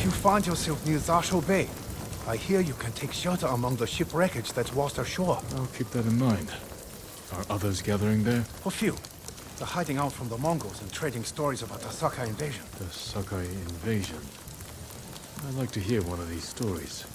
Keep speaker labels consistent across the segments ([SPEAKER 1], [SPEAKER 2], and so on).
[SPEAKER 1] you find yourself near Zasho Bay, I hear you can take shelter among the ship wreckage that's washed ashore.
[SPEAKER 2] I'll keep that in mind. Are others gathering there?
[SPEAKER 1] A few. They're hiding out from the Mongols and trading stories about the Sakai invasion.
[SPEAKER 2] The Sakai invasion. I'd like to hear one of these stories.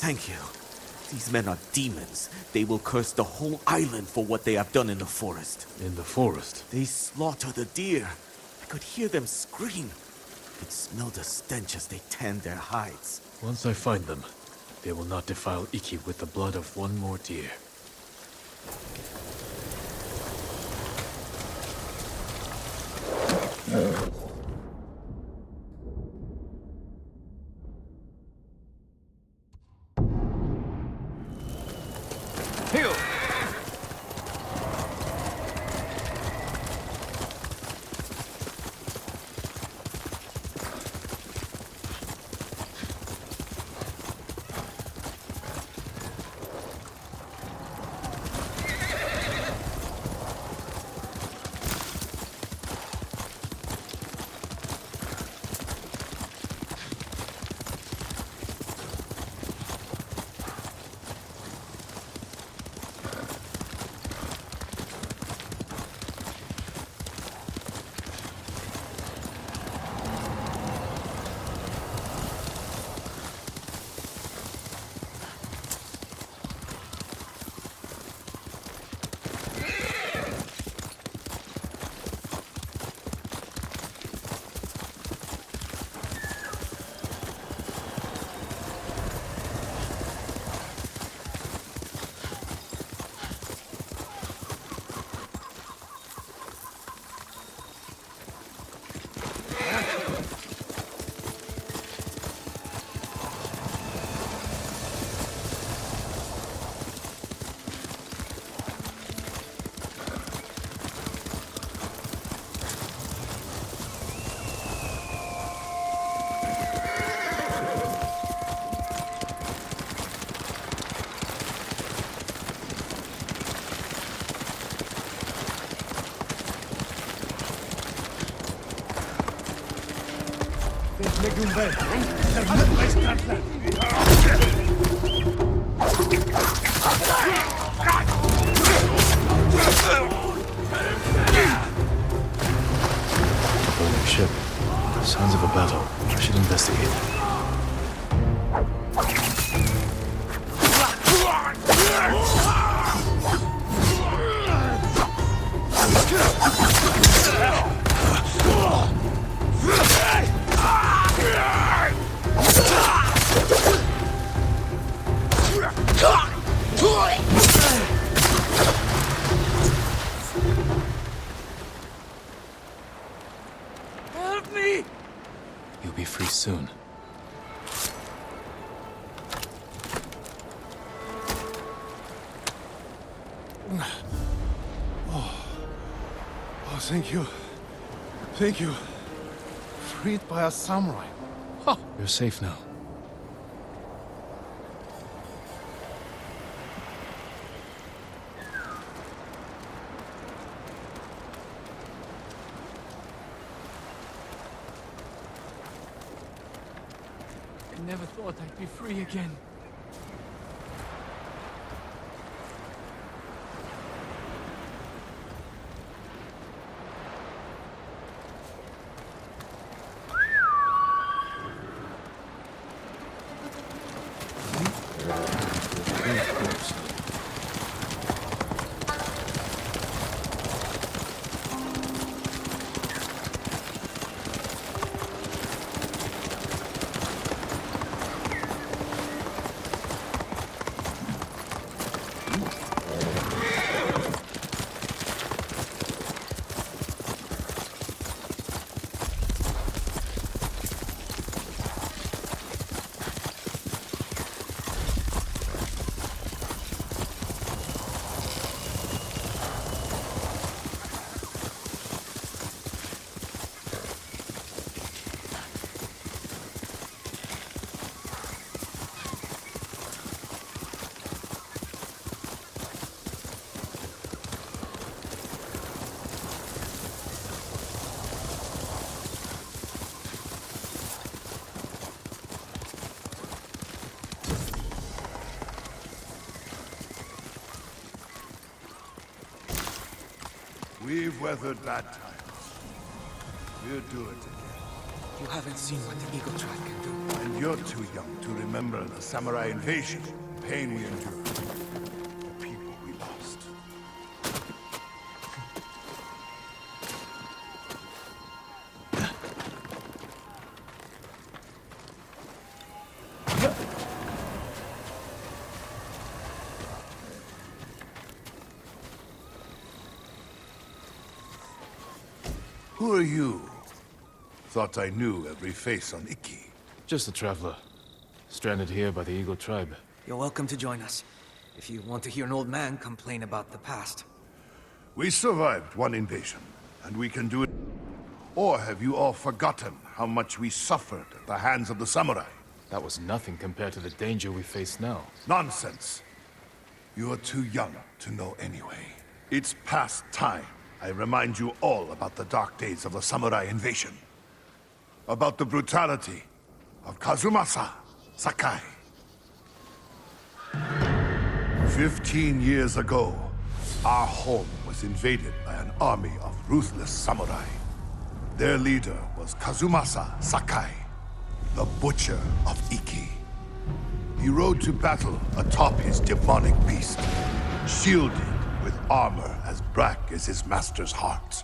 [SPEAKER 3] Thank you. These men are demons. They will curse the whole island for what they have done in the forest.
[SPEAKER 2] In the forest?
[SPEAKER 3] They slaughter the deer. I could hear them scream. I could smell the stench as they tanned their hides.
[SPEAKER 2] Once I find them, they will not defile Iki with the blood of one more deer. Burning ship. Signs of a battle. I should investigate.
[SPEAKER 3] Help me!
[SPEAKER 2] You'll be free soon.
[SPEAKER 1] Oh, thank you. Thank you. Freed by a samurai.
[SPEAKER 2] You're safe now.
[SPEAKER 4] I never thought I'd be free again.
[SPEAKER 5] We've weathered bad times. We'll do it again.
[SPEAKER 3] You haven't seen what the Eagle Tribe can do.
[SPEAKER 5] And you're too young to remember the samurai invasion, the pain we endured, the people we lost. Who are you? Thought I knew every face on Iki.
[SPEAKER 2] Just a traveler. Stranded here by the Eagle Tribe.
[SPEAKER 6] You're welcome to join us, if you want to hear an old man complain about the past.
[SPEAKER 5] We survived one invasion, and we can do it. Or have you all forgotten how much we suffered at the hands of the samurai?
[SPEAKER 2] That was nothing compared to the danger we face now.
[SPEAKER 5] Nonsense. You are too young to know anyway. It's past time I remind you all about the dark days of the samurai invasion. About the brutality of Kazumasa Sakai. 15 years ago, our home was invaded by an army of ruthless samurai. Their leader was Kazumasa Sakai, the Butcher of Iki. He rode to battle atop his demonic beast, shielded with armor as black as his master's heart.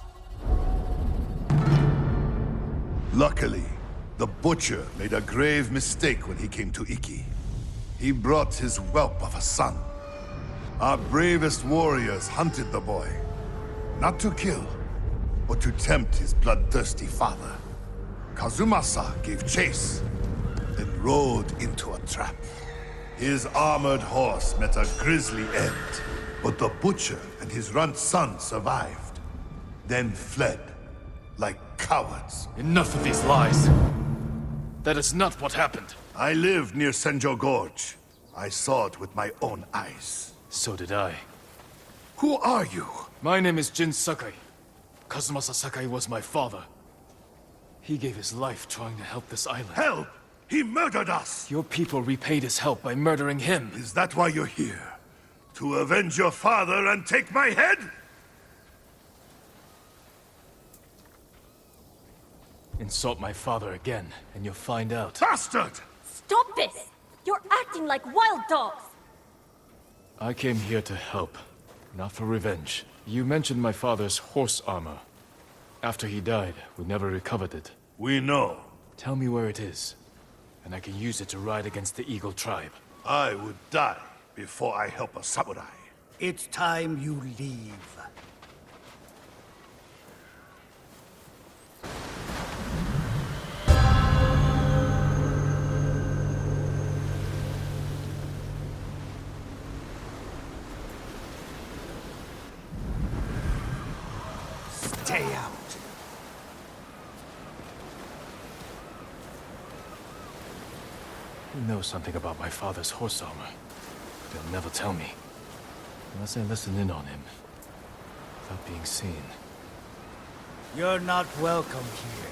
[SPEAKER 5] Luckily, the Butcher made a grave mistake when he came to Iki. He brought his whelp of a son. Our bravest warriors hunted the boy, not to kill, but to tempt his bloodthirsty father. Kazumasa gave chase, then rode into a trap. His armored horse met a grisly end, but the Butcher and his runt son survived, then fled like cowards.
[SPEAKER 2] Enough of these lies! That is not what happened.
[SPEAKER 5] I lived near Senjo Gorge. I saw it with my own eyes.
[SPEAKER 2] So did I.
[SPEAKER 5] Who are you?
[SPEAKER 2] My name is Jin Sakai. Kazumasa Sakai was my father. He gave his life trying to help this island.
[SPEAKER 5] Help! He murdered us!
[SPEAKER 2] Your people repaid his help by murdering him.
[SPEAKER 5] Is that why you're here? To avenge your father and take my head?
[SPEAKER 2] Insult my father again, and you'll find out.
[SPEAKER 5] Bastard!
[SPEAKER 7] Stop this! You're acting like wild dogs!
[SPEAKER 2] I came here to help, not for revenge. You mentioned my father's horse armor. After he died, we never recovered it.
[SPEAKER 5] We know.
[SPEAKER 2] Tell me where it is, and I can use it to ride against the Eagle Tribe.
[SPEAKER 5] I would die before I help a samurai.
[SPEAKER 8] It's time you leave. Stay out.
[SPEAKER 2] You know something about my father's horse armor. But he'll never tell me. Unless I listen in on him. Without being seen.
[SPEAKER 8] You're not welcome here.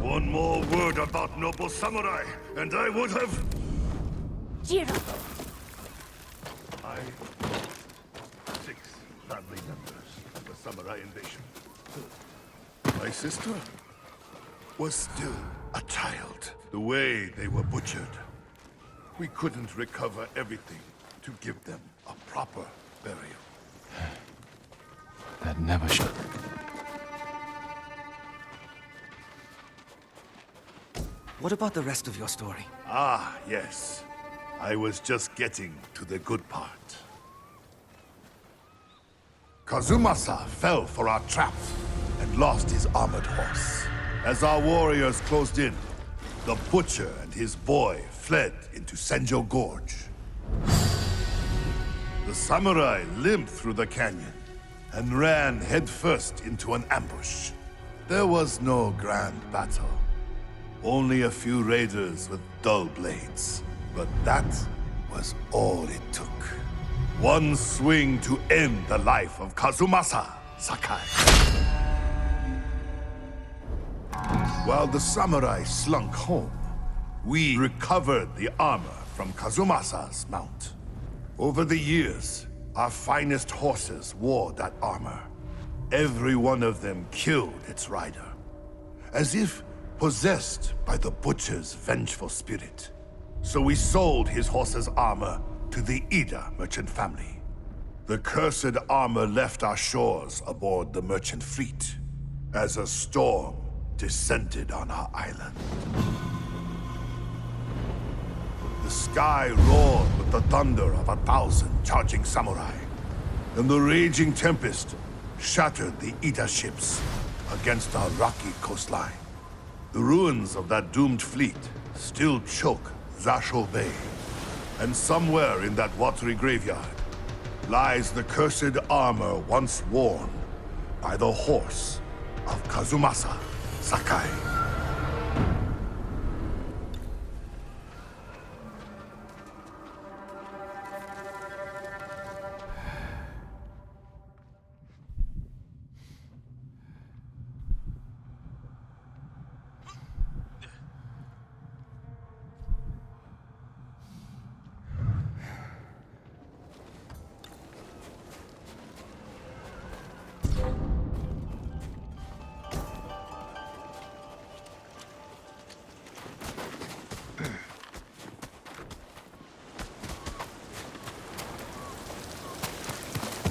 [SPEAKER 5] One more word about noble samurai, and I would have...
[SPEAKER 7] Jiro!
[SPEAKER 5] I... 6 family members of the samurai invasion. My sister was still a child. The way they were butchered. We couldn't recover everything to give them a proper burial.
[SPEAKER 2] That never should.
[SPEAKER 6] What about the rest of your story?
[SPEAKER 5] Ah, yes. I was just getting to the good part. Kazumasa fell for our trap and lost his armored horse. As our warriors closed in, the Butcher and his boy fled into Senjo Gorge. The samurai limped through the canyon and ran headfirst into an ambush. There was no grand battle. Only a few raiders with dull blades. But that was all it took. One swing to end the life of Kazumasa Sakai. While the samurai slunk home, we recovered the armor from Kazumasa's mount. Over the years, our finest horses wore that armor. Every one of them killed its rider, as if possessed by the butcher's vengeful spirit. So we sold his horse's armor to the Ida merchant family. The cursed armor left our shores aboard the merchant fleet, as a storm descended on our island. The sky roared with the thunder of 1,000 charging samurai, and the raging tempest shattered the Ida ships against our rocky coastline. The ruins of that doomed fleet still choke Zasho Bay, and somewhere in that watery graveyard lies the cursed armor once worn by the horse of Kazumasa Sakai.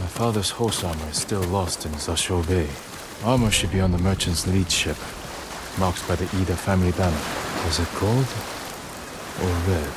[SPEAKER 2] My father's horse armor is still lost in Zasho Bay. Armor should be on the merchant's lead ship, marked by the Ida family banner. Is it gold or red?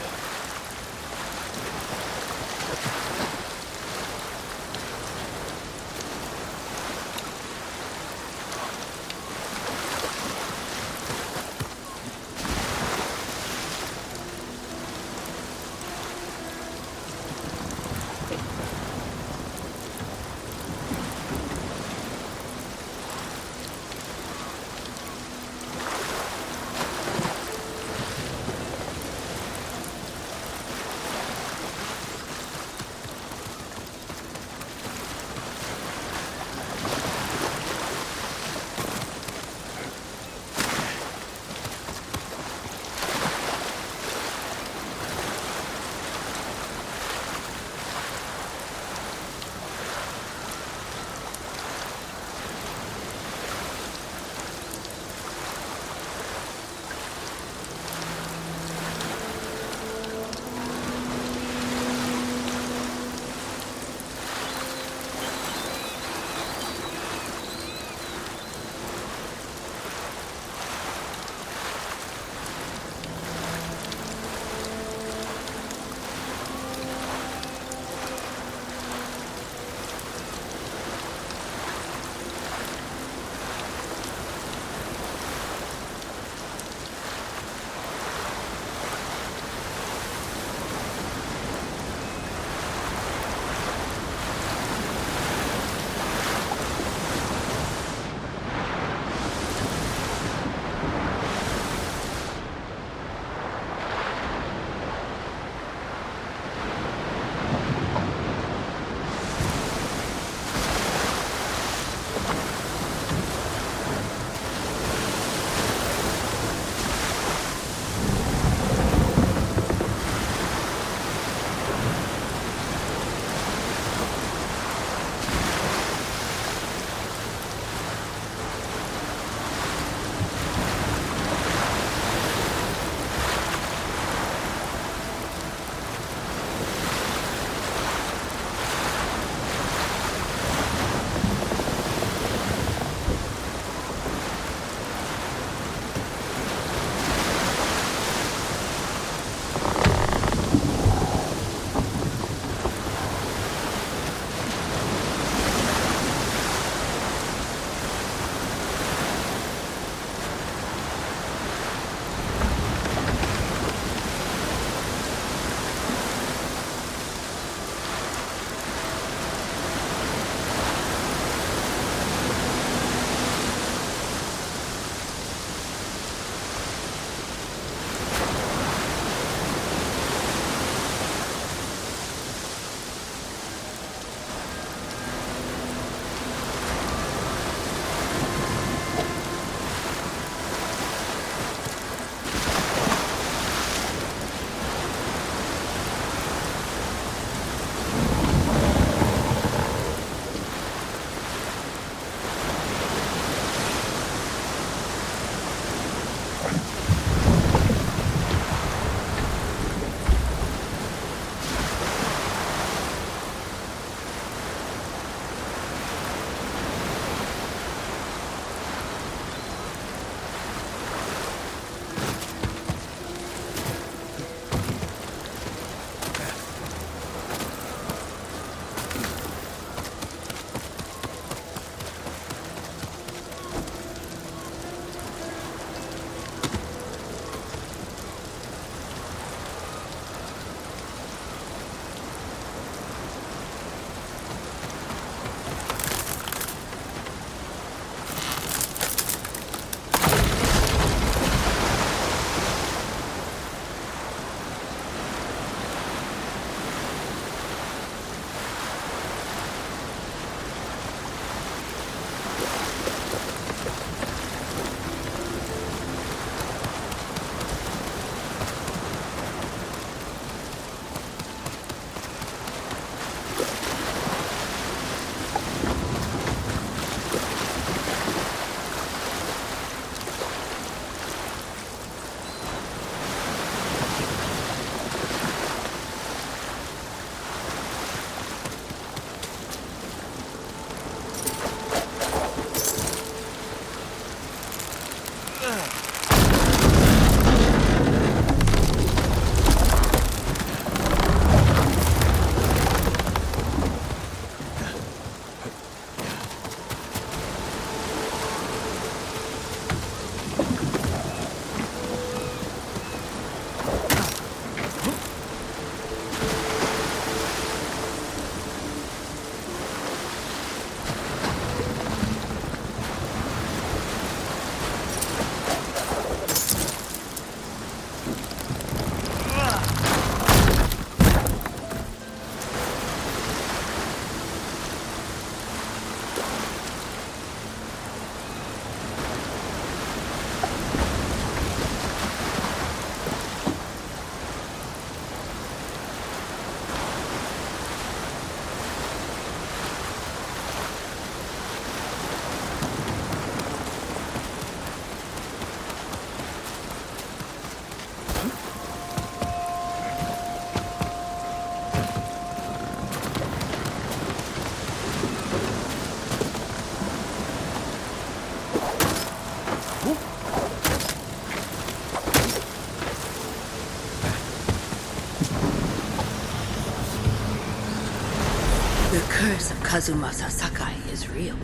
[SPEAKER 9] The curse of Kazumasa Sakai is real.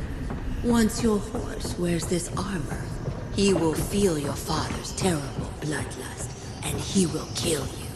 [SPEAKER 9] Once your horse wears this armor, he will feel your father's terrible bloodlust, and he will kill you.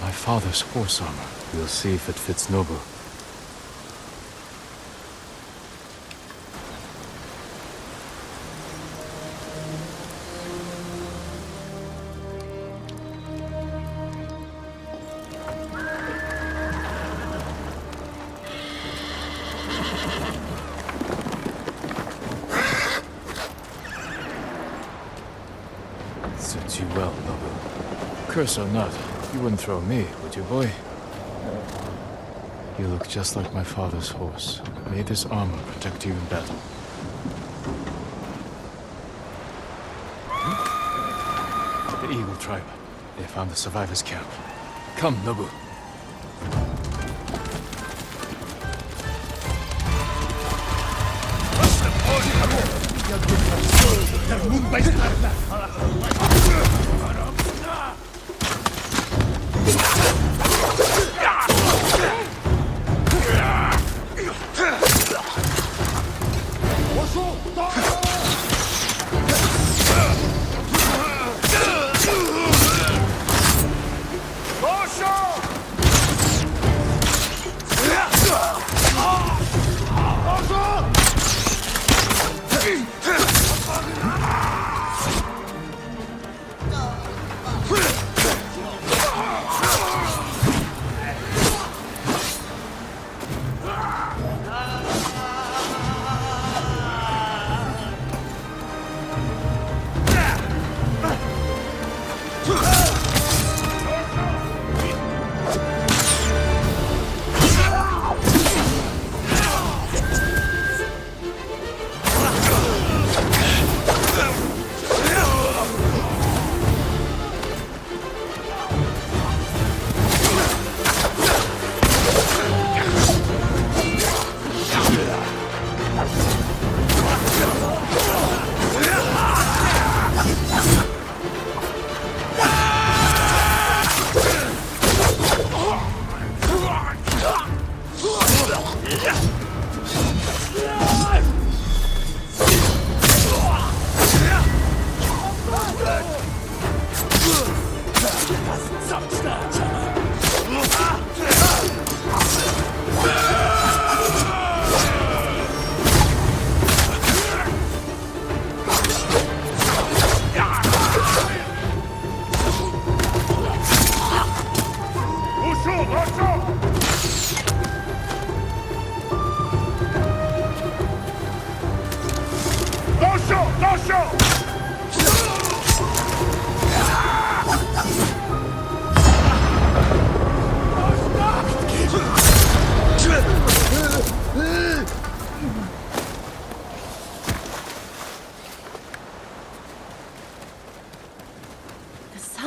[SPEAKER 2] My father's horse armor. We'll see if it fits Nobu. Suits you well, Nobu. Curse or not, you wouldn't throw me, would you, boy? You look just like my father's horse. May this armor protect you in battle. The Eagle Tribe. They found the survivors' camp. Come, Nobu.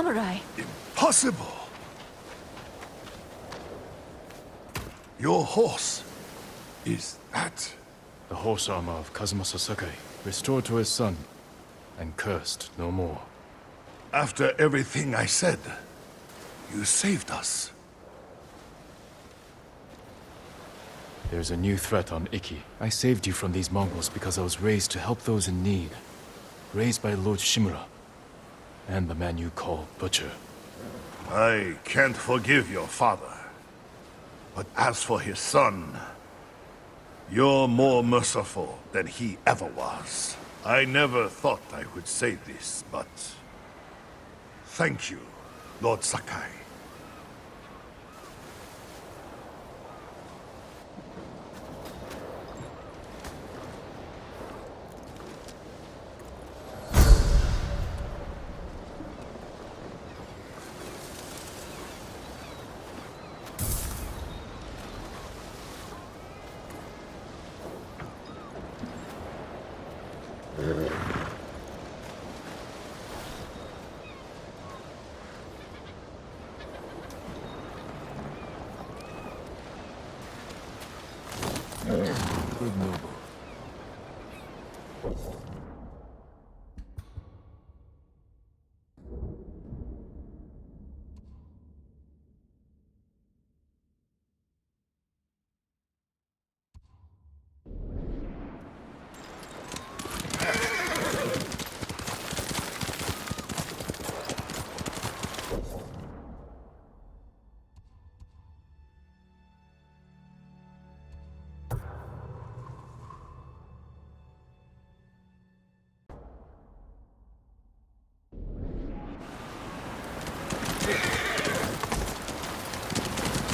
[SPEAKER 7] Samurai.
[SPEAKER 5] Impossible! Your horse. Is that...
[SPEAKER 2] The horse armor of Kazumasa Sakai, restored to his son, and cursed no more.
[SPEAKER 5] After everything I said, you saved us.
[SPEAKER 2] There's a new threat on Iki. I saved you from these Mongols because I was raised to help those in need. Raised by Lord Shimura, and the man you call Butcher.
[SPEAKER 5] I can't forgive your father. But as for his son, you're more merciful than he ever was. I never thought I would say this, but... thank you, Lord Sakai.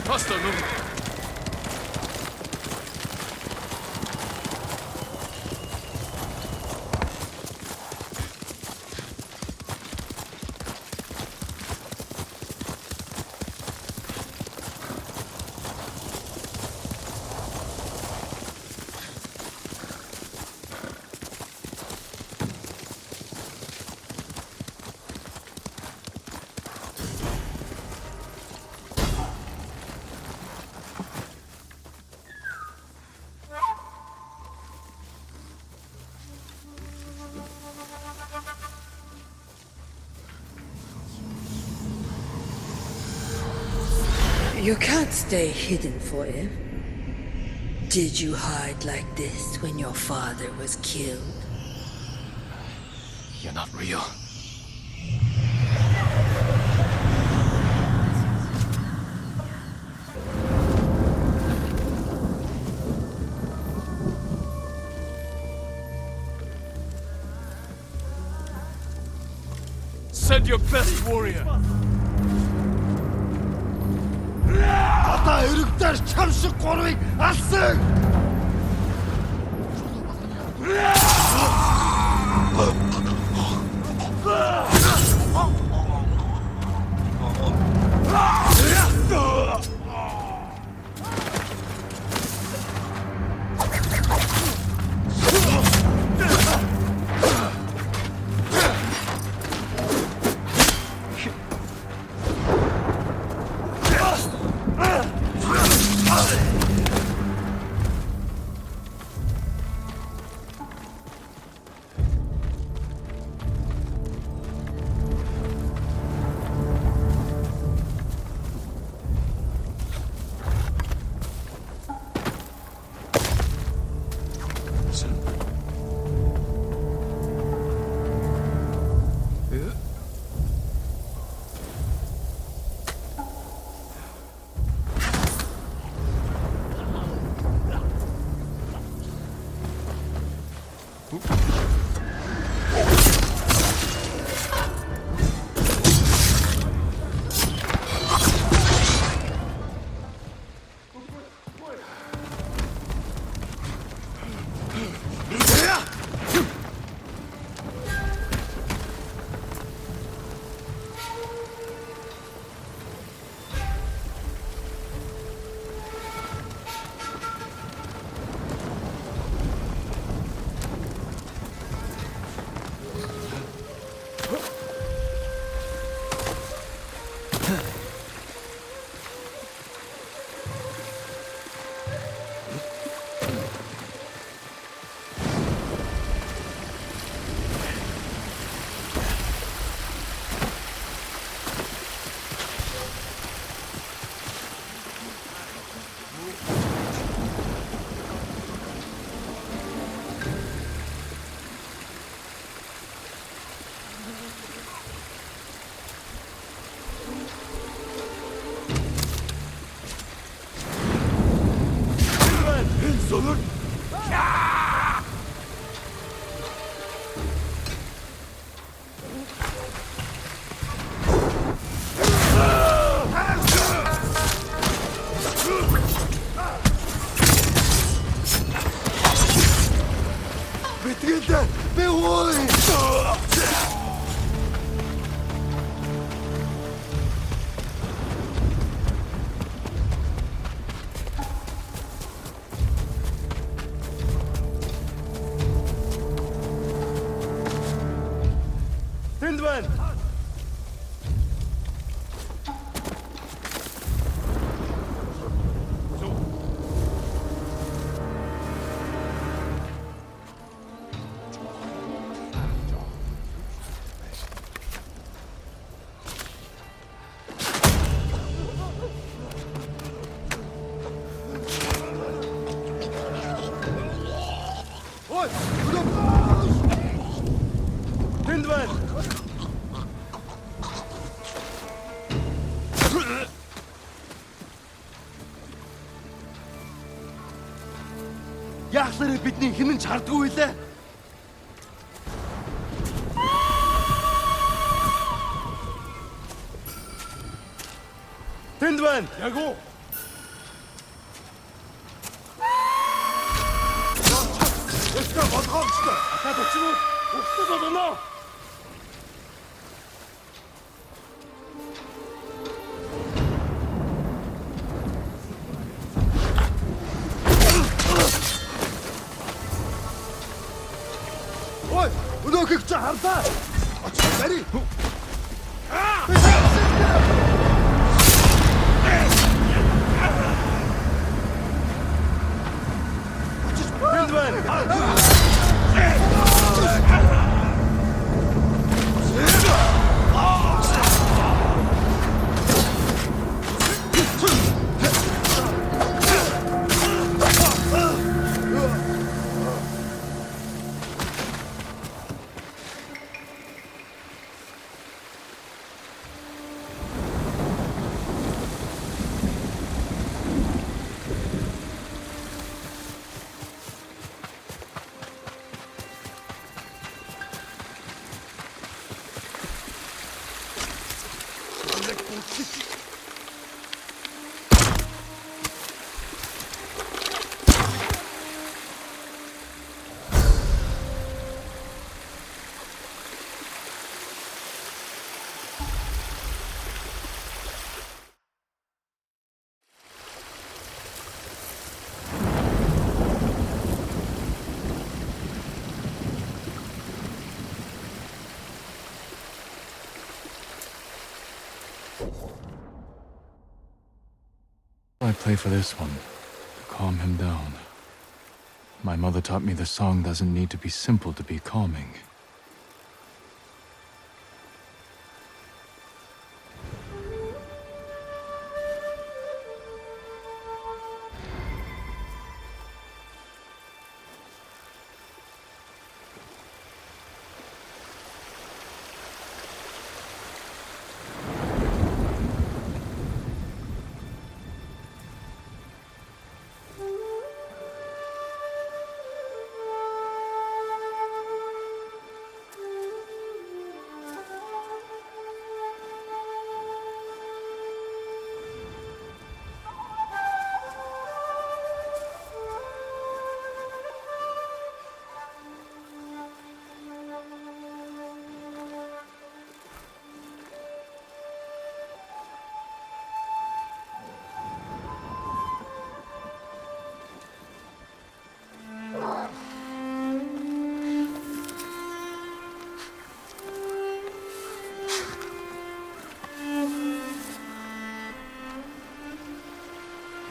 [SPEAKER 4] Faster, move.
[SPEAKER 9] You can't stay hidden forever. Did you hide like this when your father was killed?
[SPEAKER 2] You're not real.
[SPEAKER 4] Send your best warrior.
[SPEAKER 8] Одоо өргөдөр чам шиг гурвыг алсан!
[SPEAKER 10] Яахлаараа бидний хинэн чардгүй байлаа. Тэнд байна. Яг уу. Өстө болгоомжтой. Атаад очив. Өгсөн болно. Ой, өнөөхийг чи харлаа. Очиж барь. Тэнд байна.
[SPEAKER 2] I play for this one, to calm him down. My mother taught me the song doesn't need to be simple to be calming.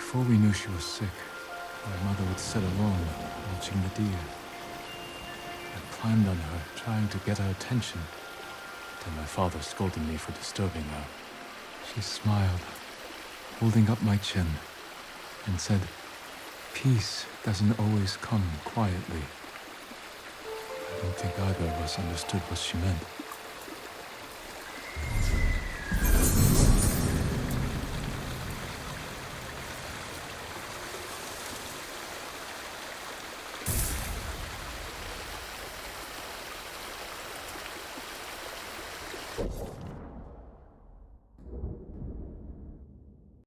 [SPEAKER 2] Before we knew she was sick, my mother would sit alone, watching the deer. I climbed on her, trying to get her attention, till my father scolded me for disturbing her. She smiled, holding up my chin, and said, "Peace doesn't always come quietly." I don't think either of us understood what she meant.